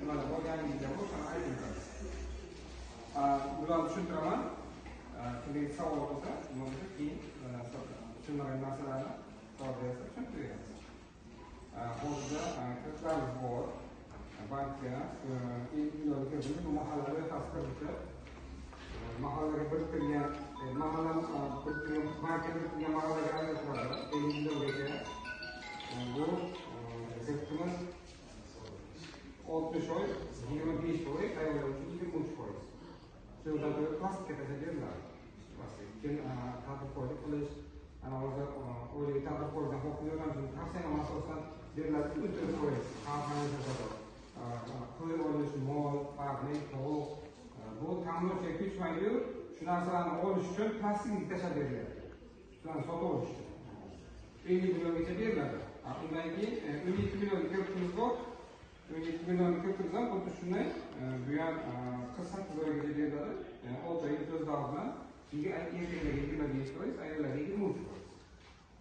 mana bo'lganingizda bu shuni aytib beramiz. Bularni tushuntiraman. Kimga savol bo'lsa, nima bo'lsa keyin tushunmagan narsalarni savol bersa tushuntirib beramiz. Hozirda kirlarimiz bor. Bankga bu mahallaga tasdiqlovchi mahallaga biriktirilgan bankga biriktirilgan mahallaga ajratiladi. 50 milliongacha. Bu kreditimiz 60 oy, 25 oy, ayollar uchun 23%. Shundan so'ng plastikka tashlab keyin tadbirkorlik qilish, ana hozir o'ylaydi tadbirkordan xohlagan uchun tavsiyanom asosida beriladi 4%. Qo'y olish, mol, farqli, tovuq, bu ta'minlovchi ko'chmaydi. Shu narsalarni olish uchun plastikni tashlab beriladi. Shularni sotib olish uchun 50 milliongacha beriladi. Undan keyin 17 million kreditimiz bor. 17 million kreditimiz xuddi shunday bu ham 48 oygacha beriladi. 6 oy imtiyozlar bilan erkaklarga 25%, ayollarga 23%.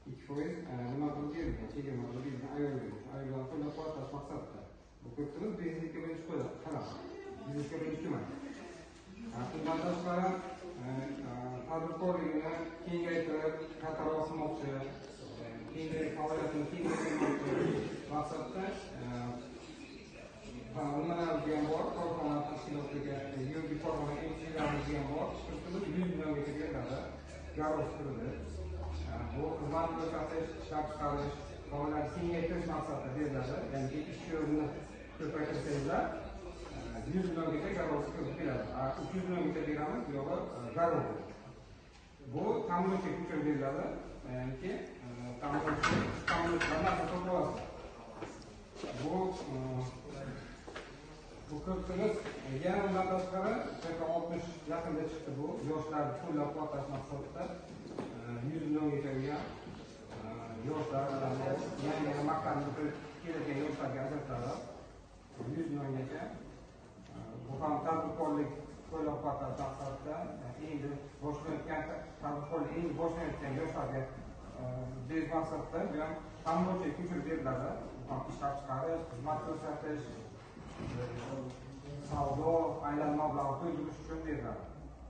2% nima qilib berilgan, chegirma qilib berilgan ayollarni qo'llab-quvvatlash maqsadida. Bu kreditimiz biznesga birinchi qarab, biznesga birinchi ko'mak. Bundan tashqari tadbirkorligini kengaytirib, kattaroq qilmoqchi, faoliyatini kengaytirmoqchi maqsadda nimalar ham bor, korxona tashkilotiga, yuridik korxona emishlarimiz ham bor. Kreditimiz 100 milliongacha beriladi. Garov kirdi. Bu xizmat ko'rsatish, ishlab chiqarish, faoliyatni kengaytirish maqsadida beriladi. Ya'ni ish o'rnini ko'paytirsangizlar 100 milliongacha garov kirib keladi. 300 milliongacha beramiz, bu yo'g'i garov. Bu ta'minlovchi uchun beriladi. Ya'ni ta'minlovchilarni asosida bo'ladi. Bu kreditimiz yana undan tashqari 60 yaqinda chiqdi. Bu yoshlarni qo'llab-quvvatlash maqsadida 100 milliongacha yoshlar yangi maktabni bitirib keladigan yoshlarga ajratiladi. 100 milliongacha. Bu ham tadbirkorlik qo'llab-quvvatlash maqsadida endi boshlanayotgan tadbirkorlik endi boshlanayotgan yoshlarga berish maqsadida bu ham ta'minlovchi ko'chirib beriladi. Ishlab chiqarish, xizmat ko'rsatish, savdo, aylanma mablag' to'ldirish uchun beriladi.